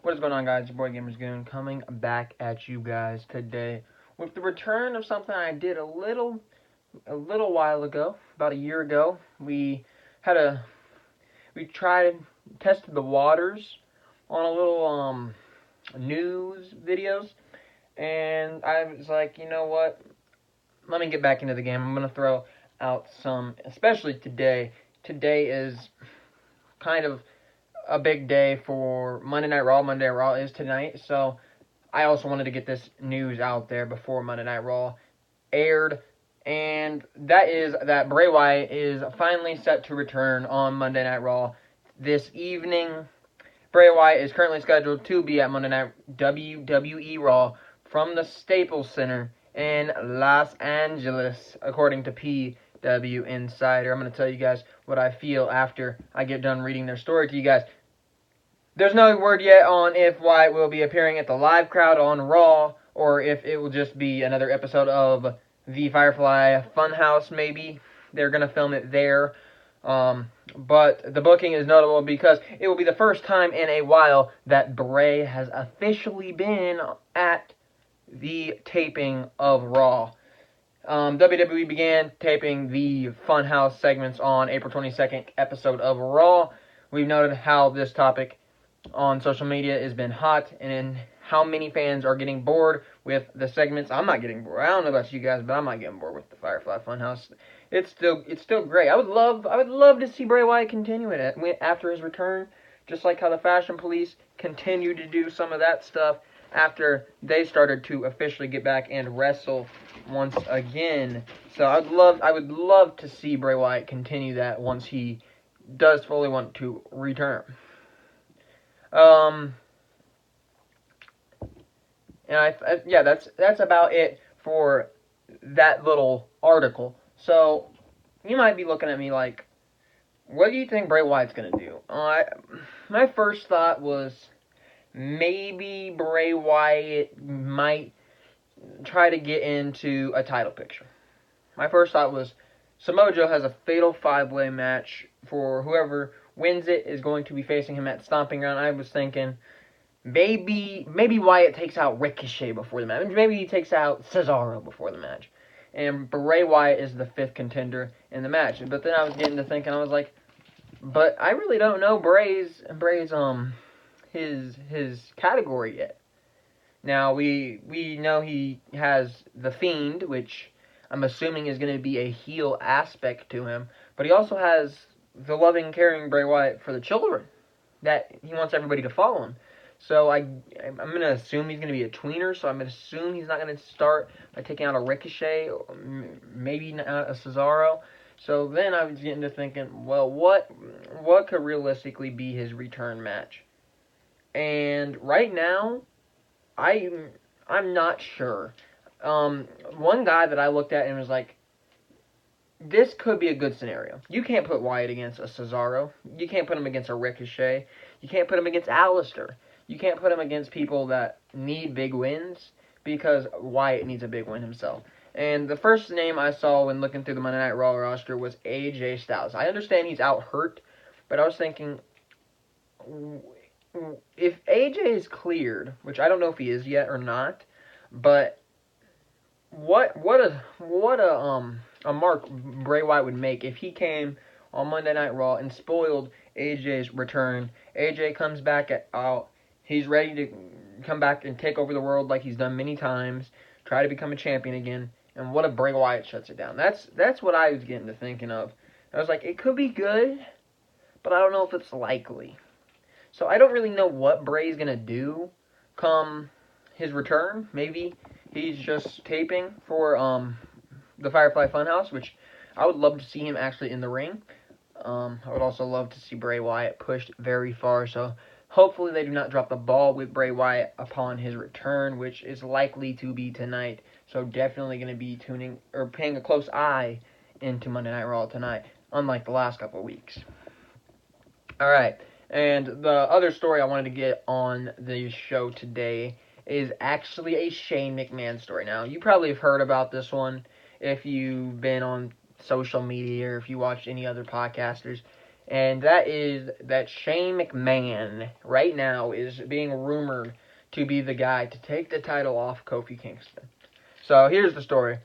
What is going on, guys? Your boy Gamers Goon coming back at you guys today with the return of something I did a little while ago, about a year ago. We tested the waters on a little news videos, and I was like, you know what? Let me get back into the game. I'm gonna throw out some, especially today. Today is kind of a big day for Monday Night Raw. Monday Night Raw is tonight, so I also wanted to get this news out there before Monday Night Raw aired, and that is that Bray Wyatt is finally set to return on Monday Night Raw this evening. Bray Wyatt is currently scheduled to be at Monday Night WWE Raw from the Staples Center in Los Angeles, according to PW Insider. I'm going to tell you guys what I feel after I get done reading their story to you guys. There's no word yet on if Wyatt will be appearing at the live crowd on Raw, or if it will just be another episode of the Firefly Funhouse, maybe. They're going to film it there. But the booking is notable because it will be the first time in a while that Bray has officially been at the taping of Raw. WWE began taping the Funhouse segments on April 22nd episode of Raw. We've noted how this topic on social media has been hot, and how many fans are getting bored with the segments. I'm not getting bored. I don't know about you guys, but I'm not getting bored with the Firefly Funhouse. It's still great. I would love to see Bray Wyatt continue it after his return, just like how the Fashion Police continued to do some of that stuff after they started to officially get back and wrestle once again. So I would love to see Bray Wyatt continue that once he does fully want to return. That's about it for that little article. So you might be looking at me like, what do you think Bray Wyatt's gonna do? My first thought was maybe Bray Wyatt might try to get into a title picture. My first thought was Samoa Joe has a fatal 5-way match for whoever wins it is going to be facing him at Stomping Ground. I was thinking maybe Wyatt takes out Ricochet before the match. Maybe he takes out Cesaro before the match. And Bray Wyatt is the 5th contender in the match. But then I was getting to thinking, I was like, but I really don't know Bray's his category yet. Now we know he has the Fiend, which I'm assuming is going to be a heel aspect to him, but he also has the loving, caring Bray Wyatt for the children that he wants everybody to follow him. So I'm going to assume he's going to be a tweener, so I'm going to assume he's not going to start by taking out a Ricochet, or maybe not a Cesaro. So then I was getting to thinking, well, what could realistically be his return match? And right now, I'm not sure. One guy that I looked at and was like, this could be a good scenario. You can't put Wyatt against a Cesaro. You can't put him against a Ricochet. You can't put him against Alistair. You can't put him against people that need big wins, because Wyatt needs a big win himself. And the first name I saw when looking through the Monday Night Raw roster was AJ Styles. I understand he's out hurt, but I was thinking, if AJ is cleared, which I don't know if he is yet or not, but what a mark Bray Wyatt would make if he came on Monday Night Raw and spoiled AJ's return. AJ comes back out. He's ready to come back and take over the world like he's done many times, try to become a champion again, and what if Bray Wyatt shuts it down? That's what I was getting to thinking of. I was like, it could be good, but I don't know if it's likely. So I don't really know what Bray's going to do come his return. Maybe he's just taping for the Firefly Funhouse, which I would love to see him actually in the ring. I would also love to see Bray Wyatt pushed very far, so hopefully they do not drop the ball with Bray Wyatt upon his return, which is likely to be tonight. So definitely going to be tuning or paying a close eye into Monday Night Raw tonight, unlike the last couple of weeks. Alright, and the other story I wanted to get on the show today is actually a Shane McMahon story. Now, you probably have heard about this one if you've been on social media or if you watched any other podcasters. And that is that Shane McMahon right now is being rumored to be the guy to take the title off Kofi Kingston. So here's the story.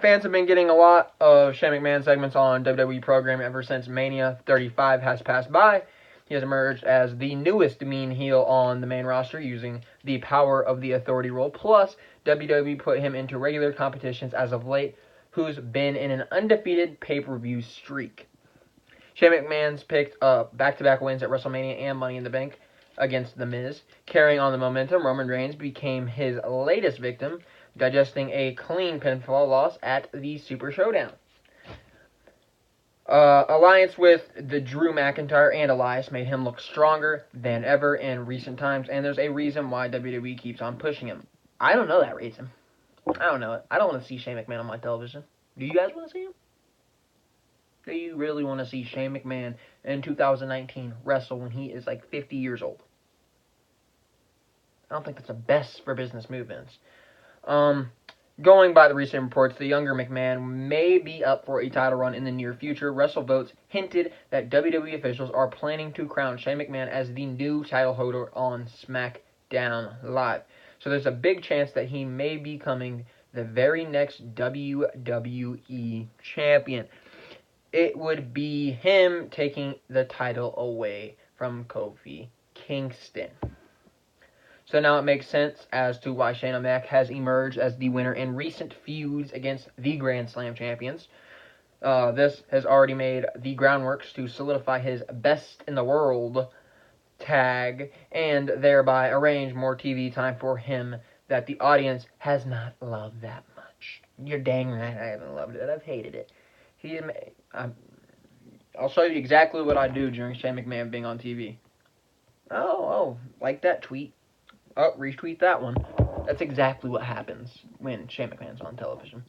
Fans have been getting a lot of Shane McMahon segments on WWE programming ever since Mania 35 has passed by. He has emerged as the newest mean heel on the main roster using the power of the authority role. Plus, WWE put him into regular competitions as of late, who's been in an undefeated pay-per-view streak. Shane McMahon's picked up back-to-back wins at WrestleMania and Money in the Bank against The Miz. Carrying on the momentum, Roman Reigns became his latest victim, digesting a clean pinfall loss at the Super Showdown. Alliance with the Drew McIntyre and Elias made him look stronger than ever in recent times, and there's a reason why WWE keeps on pushing him. I don't know that reason. I don't know it. I don't want to see Shane McMahon on my television. Do you guys want to see him? Do you really want to see Shane McMahon in 2019 wrestle when he is like 50 years old? I don't think that's the best for business move, Vince. Going by the recent reports, the younger McMahon may be up for a title run in the near future. WrestleVotes hinted that WWE officials are planning to crown Shane McMahon as the new title holder on SmackDown Live. So there's a big chance that he may be becoming the very next WWE champion. It would be him taking the title away from Kofi Kingston. So now it makes sense as to why Shane O'Mac has emerged as the winner in recent feuds against the Grand Slam champions. This has already made the groundworks to solidify his best in the world tag and thereby arrange more TV time for him that the audience has not loved that much. You're dang right, I haven't loved it. I've hated it. I'll show you exactly what I do during Shane McMahon being on TV. Oh, like that tweet. Oh, retweet that one. That's exactly what happens when Shane McMahon's on television.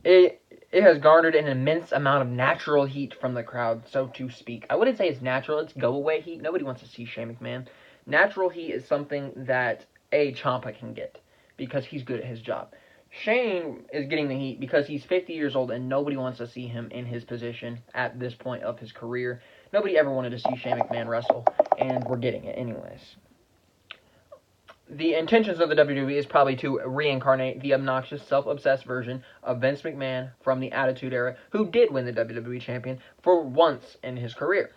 It has garnered an immense amount of natural heat from the crowd, so to speak. I wouldn't say it's natural, it's go-away heat. Nobody wants to see Shane McMahon. Natural heat is something that a Ciampa can get because he's good at his job. Shane is getting the heat because he's 50 years old and nobody wants to see him in his position at this point of his career. Nobody ever wanted to see Shane McMahon wrestle, and we're getting it anyways. The intentions of the WWE is probably to reincarnate the obnoxious, self-obsessed version of Vince McMahon from the Attitude Era, who did win the WWE champion for once in his career.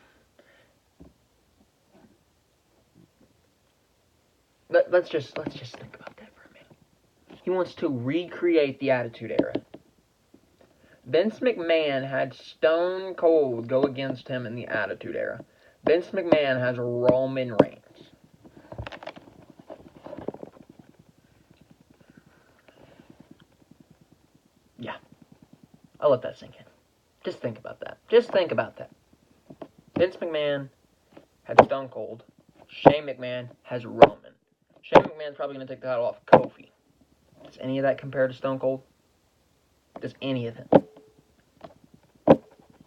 Let's just think about that for a minute. He wants to recreate the Attitude Era. Vince McMahon had Stone Cold go against him in the Attitude Era. Vince McMahon has Roman Reigns. Yeah. I'll let that sink in. Just think about that. Vince McMahon had Stone Cold. Shane McMahon has Roman. Shane McMahon's probably going to take the title off Kofi. Does any of that compare to Stone Cold? Does any of it?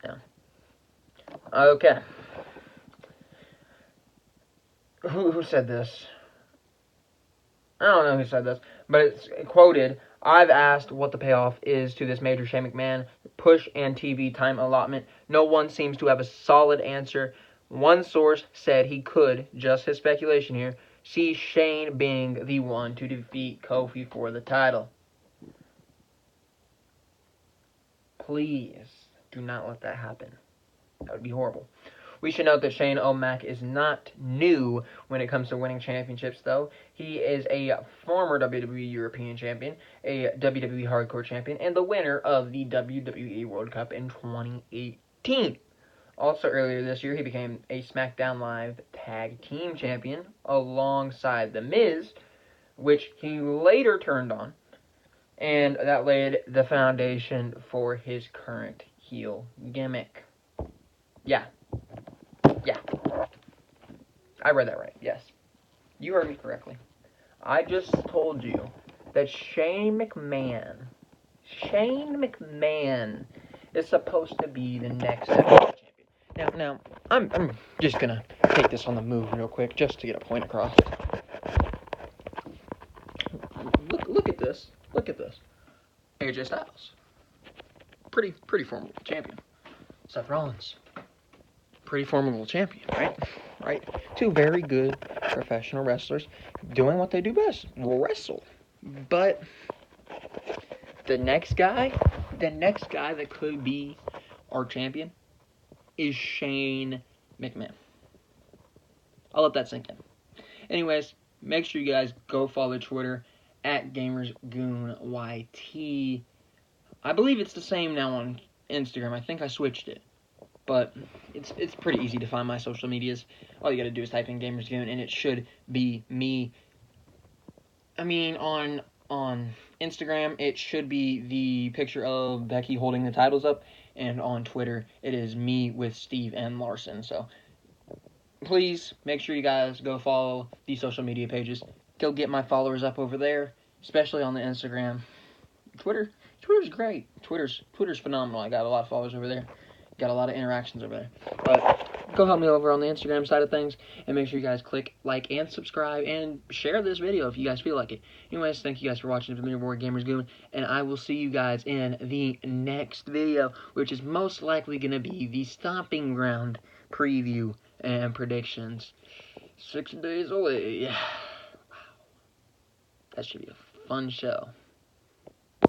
No. Okay. Who said this? I don't know who said this, but it's quoted, "I've asked what the payoff is to this major Shane McMahon push and TV time allotment. No one seems to have a solid answer. One source said he could, just his speculation here, see Shane being the one to defeat Kofi for the title." Please do not let that happen. That would be horrible. We should note that Shane O'Mac is not new when it comes to winning championships, though. He is a former WWE European Champion, a WWE Hardcore Champion, and the winner of the WWE World Cup in 2018. Also, earlier this year, he became a SmackDown Live Tag Team Champion alongside The Miz, which he later turned on, and that laid the foundation for his current heel gimmick. Yeah. I read that right, yes. You heard me correctly. I just told you that Shane McMahon is supposed to be the next WWE champion. Now, I'm just gonna take this on the move real quick, just to get a point across. Look at this. AJ Styles. pretty formidable champion. Seth Rollins, pretty formidable champion, right? Right? Two very good professional wrestlers doing what they do best, wrestle. But the next guy that could be our champion is Shane McMahon. I'll let that sink in. Anyways, make sure you guys go follow Twitter at GamersGoonYT. I believe it's the same now on Instagram. I think I switched it. But it's pretty easy to find my social medias. All you gotta do is type in GamersGoon and it should be me. I mean, on Instagram, it should be the picture of Becky holding the titles up. And on Twitter, it is me with Steve and Larson. So please make sure you guys go follow these social media pages. Go get my followers up over there, especially on the Instagram. Twitter's great. Twitter's phenomenal. I got a lot of followers over there. Got a lot of interactions over there. But go help me over on the Instagram side of things, and make sure you guys click like and subscribe and share this video if you guys feel like it. Anyways, thank you guys for watching the Leaderboard Gamers Goon, and I will see you guys in the next video, which is most likely going to be the Stomping Ground preview and predictions. 6 days away. Wow. That should be a fun show.